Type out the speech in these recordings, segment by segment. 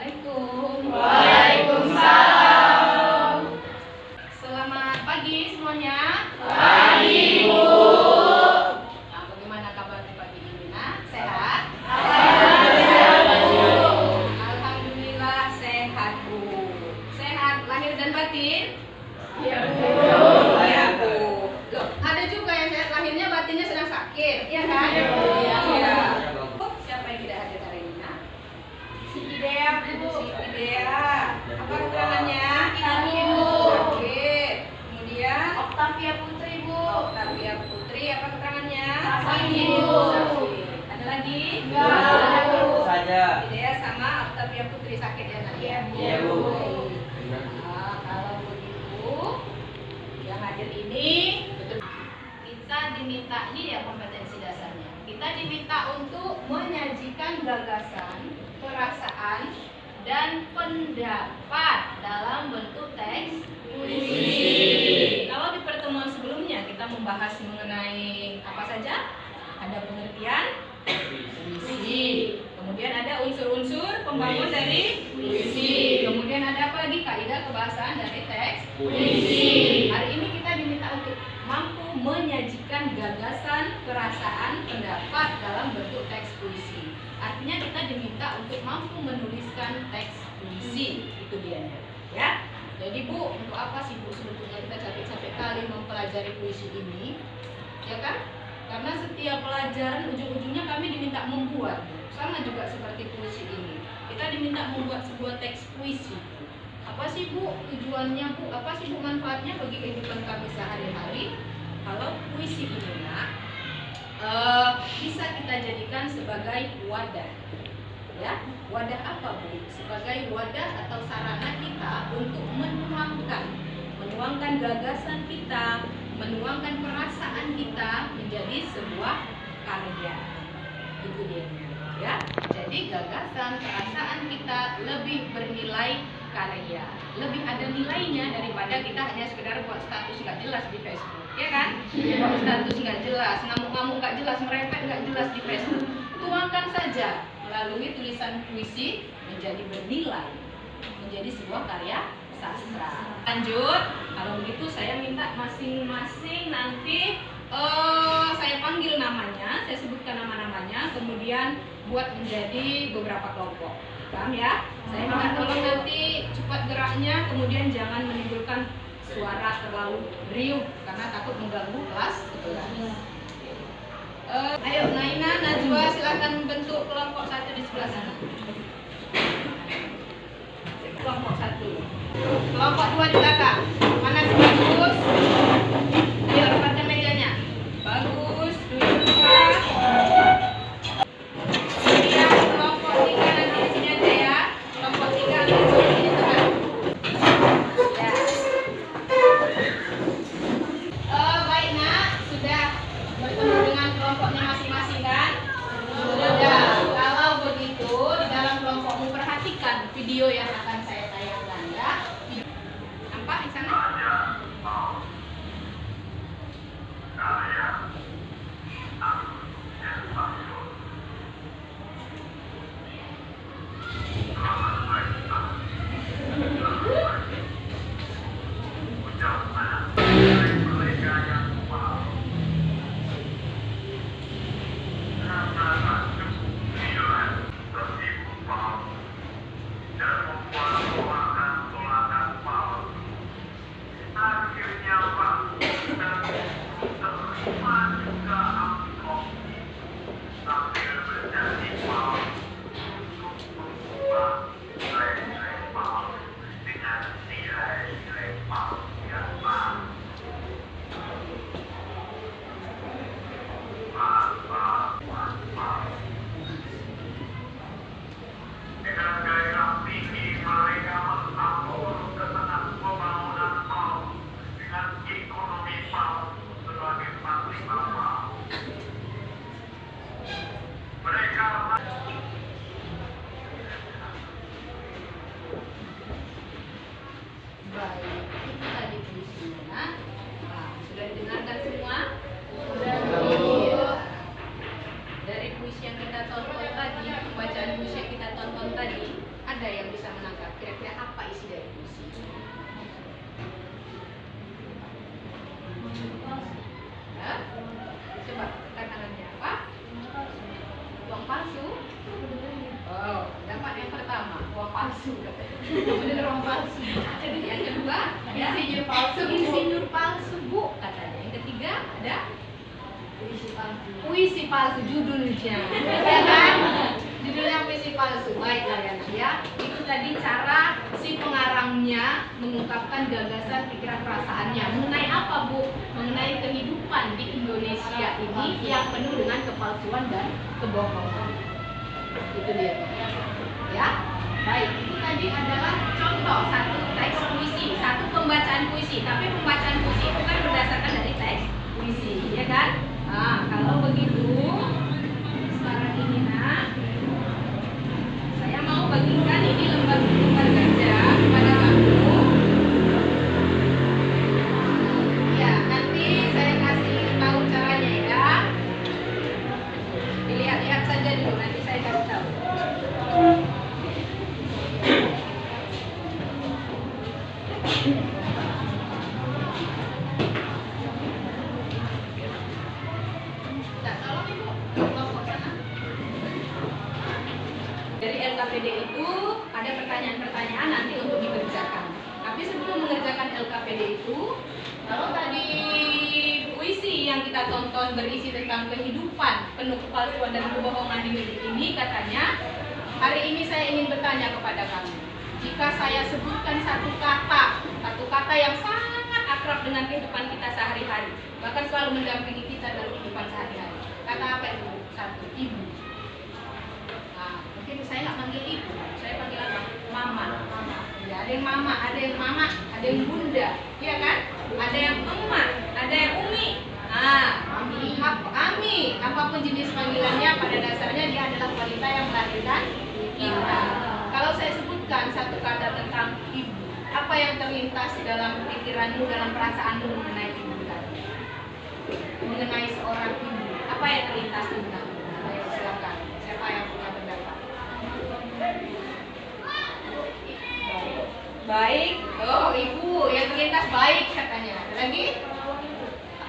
Assalamualaikum. Waalaikumsalam. Selamat pagi semuanya. Pagi, Bu. Nah, bagaimana kabar di pagi ini, nak? Sehat? Alhamdulillah, Bu. Alhamdulillah sehat, Bu. Sehat lahir dan batin? Iya, Bu. Iya, Bu. Loh, ada juga yang sehat lahirnya batinnya sedang sakit, iya kan? Iya, Bu. Iya. Siapa yang tidak hadir hari ini, nak? Si Idea, Bu. Si Idea. Apa kekurangannya? Ibu. Sakit. Kemudian Octavia Putri, Bu. Octavia Putri, apa keterangannya? Sakit, Bu. Sakit. Ada lagi? Enggak, Bu. Saja. Idea sama Octavia Putri sakit ya, nak? Iya, Bu. Iya, Bu. Nah, kalau begitu yang hadir ini betul. Kita diminta, ini ya kompetensi dasarnya. Kita diminta untuk menyajikan gagasan, perasaan, dan pendapat dalam bentuk teks puisi. Kalau di pertemuan sebelumnya kita membahas mengenai apa saja? Ada pengertian puisi. Kemudian ada unsur-unsur pembangun dari puisi. Kemudian ada apa lagi? Kaidah kebahasaan dari teks puisi. Hari ini kita diminta untuk mampu menyajikan gagasan, perasaan, pendapat dalam bentuk teks puisi. Artinya kita diminta untuk mampu menuliskan teks puisi. Itu dia ya. Jadi Bu, untuk apa sih Bu sebetulnya kita capek-capek kali mempelajari puisi ini? Ya kan? Karena setiap pelajaran ujung-ujungnya kami diminta membuat. Sama juga seperti puisi ini. Kita diminta membuat sebuah teks puisi. Apa sih Bu tujuannya, Bu? Apa sih Bu manfaatnya bagi kehidupan kami sehari-hari? Kalau puisi ini, nak, bisa kita jadikan sebagai wadah. Ya, wadah apa, Bu? Sebagai wadah atau sarana kita untuk menuangkan gagasan kita, menuangkan perasaan kita menjadi sebuah karya. Itu dia. Ya, jadi gagasan, perasaan kita lebih bernilai karya, lebih ada nilainya daripada kita hanya sekedar buat status nggak jelas di Facebook, ya kan? Buat status nggak jelas, ngamuk-ngamuk nggak jelas, merepet nggak jelas di Facebook. Tuangkan saja melalui tulisan puisi menjadi bernilai, menjadi sebuah karya sastra. Lanjut, kalau begitu saya minta masing-masing nanti saya panggil namanya, saya sebutkan nama-namanya, kemudian buat menjadi beberapa kelompok. Paham ya? Saya minta tolong nanti cepat geraknya, kemudian jangan menimbulkan suara terlalu riuh karena takut mengganggu kelas sebelah. Ayo Naina, Najwa silakan membentuk kelompok satu di sebelah sana. Kelompok satu. Kelompok dua di belakang. Mana si bagus? Ayo rapatkan mejanya. Bagus, duduk. Kemudian kelompok tiga nanti di sini aja ya. Kelompok tiga nanti di sini tengah. Ya. Baik nak, sudah bertemu dengan kelompoknya masing-masing kan? Sudah. Kalau begitu di dalam kelompokmu perhatikan video yang akan saya tayangkan ya. Nampak di sana? Baik, itu tadi puisinya. Nah, sudah didengarkan semua? Sudah. Dari puisi yang kita tonton tadi, bacaan puisi yang kita tonton tadi, ada yang bisa menangkap kira-kira apa isi dari puisi? Hah? Coba angkat tangannya. Apa? Uang palsu? Oh, dapat yang pertama, uang palsu. Benar uang palsu. Yang kedua, insinyur palsu. Insinyur palsu, Bu, katanya. Yang ketiga ada puisi palsu judulnya. Ya kan? Judulnya puisi palsu. Baiklah ya. Itu tadi cara si pengarangnya mengungkapkan gagasan pikiran perasaannya mengenai apa, Bu? Mengenai kehidupan di Indonesia ini yang penuh dengan kepalsuan dan kebohongan. Itu dia. Ya. Baik, itu tadi adalah contoh satu teks puisi, satu pembacaan puisi. Tapi pembacaan puisi itu kan berdasarkan dari teks puisi, ya kan? Nah, kalau begitu sekarang ini nak, saya mau bagikan ini lembar kerja kepada kamu. Ya, nanti saya kasih tahu caranya ya. Dilihat-lihat saja dulu, nanti saya kasih tahu. Dari LKPD itu ada pertanyaan-pertanyaan nanti untuk dikerjakan. Tapi sebelum mengerjakan LKPD itu, kalau tadi puisi yang kita tonton berisi tentang kehidupan penuh kepalsuan dan kebohongan di negeri ini, katanya hari ini saya ingin bertanya kepada kamu. Jika saya sebutkan satu kata yang sangat akrab dengan kehidupan kita sehari-hari, bahkan selalu mendampingi kita dalam kehidupan sehari-hari, kata apa itu? Satu, ibu. Mungkin saya nggak panggil ibu, saya panggil apa? Mama. Ya, ada yang mama, ada yang mama, ada yang bunda, ya kan? Ada yang emak, ada yang umi. Ami, apapun jenis panggilannya, pada dasarnya dia adalah wanita yang melahirkan kita. Kalau saya sebutkan satu kata tentang ibu, apa yang terlintas dalam pikiranmu, dalam perasaanmu mengenai ibu tadi? Mengenai seorang ibu, apa yang terlintas di benakmu? Ayo silakan, siapa yang punya pendapat? Baik, oh ibu yang terlintas baik katanya. Ada lagi?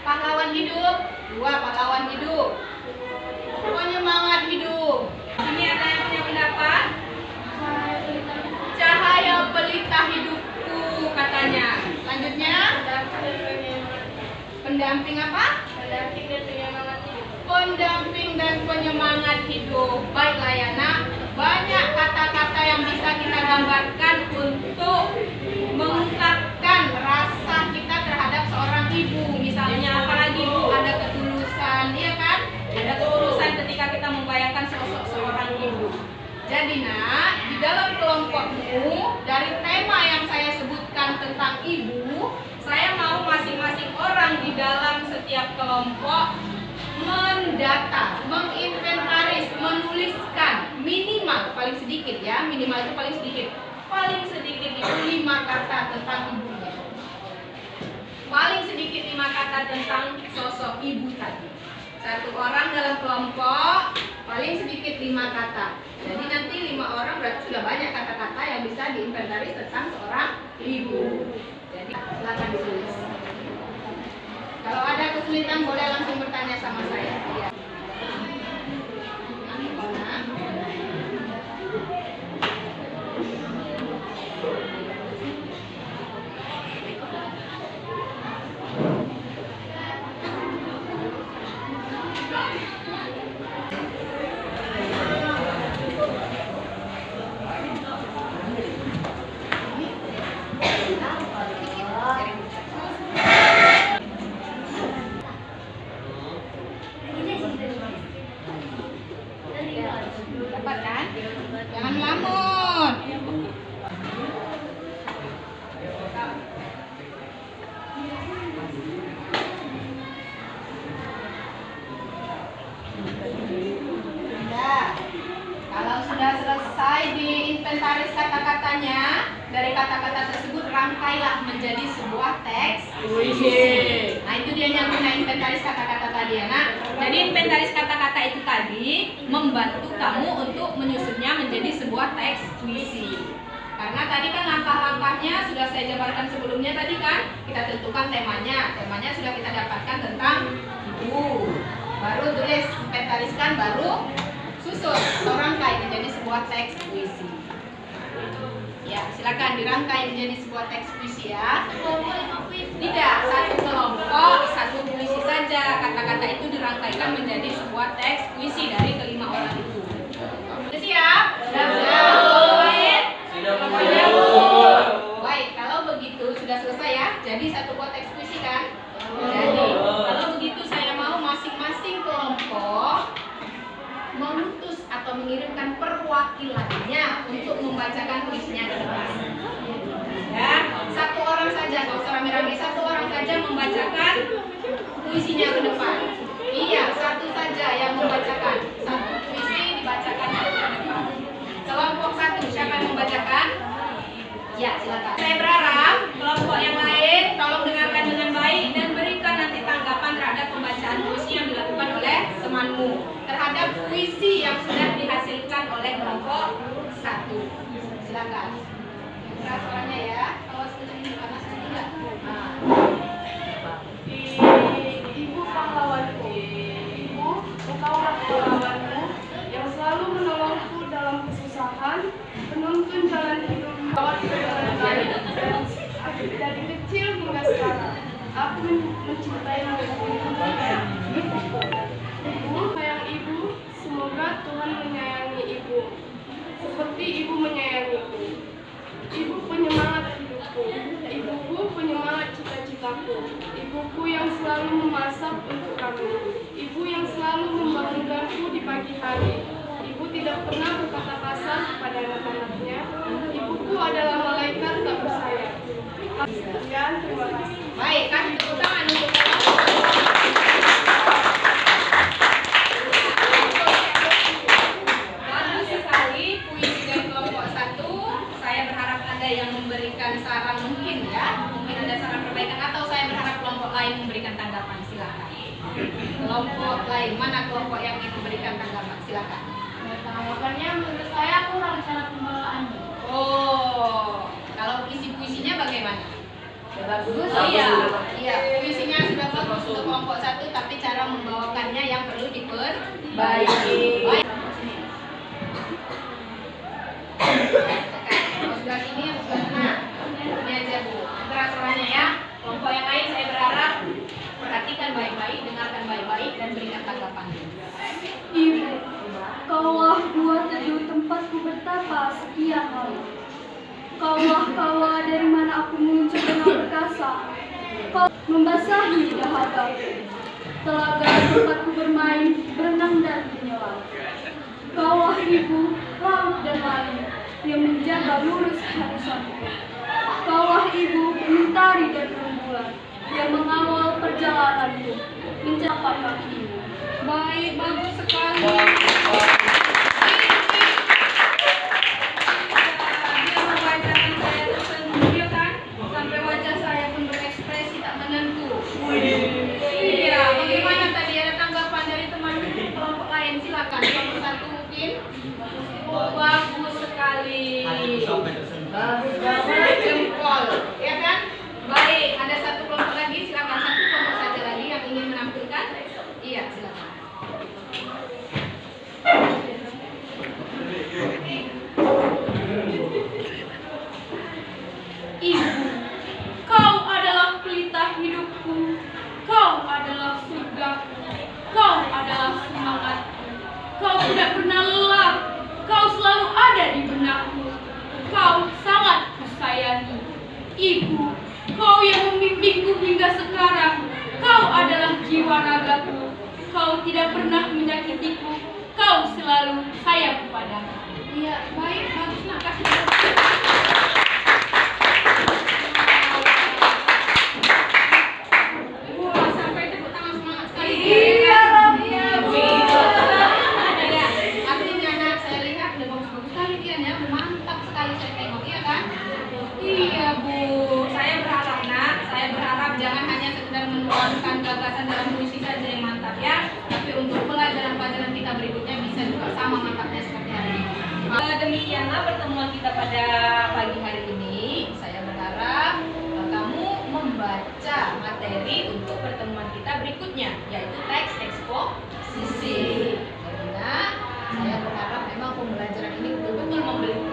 Pahlawan hidup, dua pahlawan hidup. Penyemangat hidup. Ini ada yang punya pendapat? Cahaya pelita hidupku katanya. Selanjutnya, pendamping apa? Pendamping dan penyemangat hidup. Pendamping dan penyemangat hidup. Baiklah ya nak, banyak kata-kata yang bisa kita gambarkan untuk mengungkapkan rasa kita terhadap seorang ibu. Misalnya apalagi Bu, ada ketulusan, iya kan? Ada ketulusan ketika kita membayangkan sosok seorang ibu. Jadi nak, di dalam kelompokmu, dari tema yang saya sebutkan tentang ibu, saya mau masing-masing orang di dalam setiap kelompok mendata, menginventaris, menuliskan minimal, paling sedikit ya, minimal itu paling sedikit itu 5 kata tentang ibunya. Paling sedikit 5 kata tentang sosok ibu tadi. Satu orang dalam kelompok paling sedikit 5 kata. Jadi nanti 5 orang berarti sudah banyak kata-kata yang bisa diinventaris tentang seorang ibu. Jadi silakan ditulis. Kalau ada kesulitan boleh langsung bertanya sama saya. Ya. Dapat kan? Jangan melamun. Kalau sudah selesai diinventaris kata-katanya, dari kata-kata tersebut rangkailah menjadi sebuah teks Puisi. Nah, itu dia yang guna inventaris kata-kata tadi ya, Nak. Jadi inventaris kata-kata itu tadi membantu kamu untuk menyusunnya menjadi sebuah teks puisi. Karena tadi kan langkah-langkahnya sudah saya jabarkan sebelumnya tadi kan, kita tentukan temanya. Temanya sudah kita dapatkan tentang ibu. Baru tulis, inventariskan, baru susun atau rangkai menjadi sebuah teks puisi. Ya, silakan dirangkai menjadi sebuah teks puisi ya. Tidak, satu kelompok, satu puisi saja. Kata-kata itu dirangkaikan menjadi sebuah teks puisi dari kelima orang itu. Sudah siap? Baik, kalau begitu sudah selesai ya. Jadi satu buah teks puisi kan? Jadi, kalau begitu saya mau masing-masing kelompok mengutus atau mengirimkan perwakilannya untuk membacakan puisinya ke depan. Ya, satu orang saja, nggak usah rame-rame, satu orang saja membacakan puisinya ke depan. Iya, satu saja yang membacakan. Satu puisi dibacakan ke depan. Kelompok satu, siapa yang membacakan? Ya, silakan. Saya berharap kelompok yang lain tolong dengarkan dengan baik dan berikan nanti tanggapan terhadap pembacaan puisi yang dilakukan oleh temanmu terhadap puisi yang sudah dihasilkan oleh kelompok satu. Silakan. Keras suaranya ya. Kalau sudah ini panas tidak. Nah. Ibu pahlawanku, ibu, engkaulah pahlawanku yang selalu menolongku dalam kesusahan, menuntun jalan hidup dengan baik dari kecil hingga sekarang. Aku mencintaimu. Ibu, sayang ibu, semoga Tuhan menyayangi ibu seperti ibu menyayangiku. Ibu penyemangat hidupku, ibuku penyemangat cita-citaku, ibuku yang selalu memasak untuk kami, ibu yang selalu membangunkanku di pagi hari. Ibu tidak pernah berkata kasar kepada anak-anaknya. Ibuku adalah malaikat tak bersayap. Sekian, terima kasih. Baik, kasih tepuk tangan untuk bagus sekali puisi dari kelompok satu. Saya berharap ada yang memberikan saran mungkin ya, mungkin ada saran perbaikan atau saya berharap kelompok lain memberikan tanggapan. Silakan. Kelompok lain, mana kelompok yang ingin memberikan tanggapan? Silakan. Tanggapannya menurut saya kurang cara pembawaannya. Oh, kalau puisi-puisinya bagaimana? Bagus. Iya, puisinya sudah bagus untuk kelompok satu, tapi cara membawakannya yang perlu diperbaiki. Baik. Kalau sudah sini, yang sudah sana. Ini aja Bu. Keras suaranya ya. Kelompok yang lain saya berharap perhatikan baik-baik, dengarkan baik-baik, dan berikan tanggapan. Ibu, kaulah buah teduh tempatku bertapa sekian hari. Kaulah kawa dari mana aku muncul dengan perkasa. Kau membasahi dahagaku, telaga tempatku bermain, berenang dan menyelam. Kaulah ibu, laut dan langit yang menjaga lurus harisanku. Kaulah ibu, mentari dan rembulan yang mengawal perjalananku, mencapai kakimu. Baik, bagus sekali. Dia membacakan saya tersenyum, ya kan? Sampai wajah saya pun berekspresi tak menentu. Iya, bagaimana tadi ada tanggapan dari teman kelompok lain? Silakan, kelompok satu mungkin. Oh, bagus sekali. Bagus banget, jempol, ya kan? Baik, ada satu kelompok lagi, silakan satu kelompok saja lagi yang ingin menampilkan. Iya, silakan. Ibu, kau adalah pelita hidupku, kau adalah surgaku, kau adalah semangatku, kau tidak pernah lelah, kau selalu ada di benakku, kau sangat kusayangi. Ibu, kau yang membimbingku hingga sekarang, kau adalah jiwa ragaku, kau tidak pernah menyakitiku, kau selalu sayang padaku. Iya, baik, bagus, nak kasih. Wah, sampai tepuk tangan semangat sekali. Iya, iya, Bu. Artinya anak saya lihat udah bagus-bagus sekali dia ya, mantap sekali saya tengok, iya kan? pembahasan dalam puisi saja yang mantap ya, tapi untuk pelajaran-pelajaran kita berikutnya bisa juga sama mantapnya seperti hari ini. Demikianlah pertemuan kita pada pagi hari ini. Saya berharap kamu membaca materi untuk pertemuan kita berikutnya, yaitu teks eksposisi. Saya berharap memang pembelajaran ini betul-betul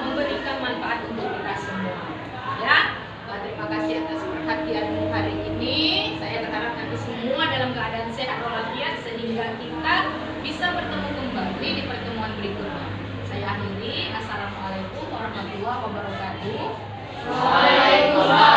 memberikan manfaat untuk kita semua. Ya, terima kasih atas perhatianmu hari ini. Saya berharap nanti semua dalam keadaan sehat walafiat sehingga kita bisa bertemu kembali di pertemuan berikutnya. Saya akhiri. Assalamualaikum warahmatullahi wabarakatuh. Waalaikumsalam.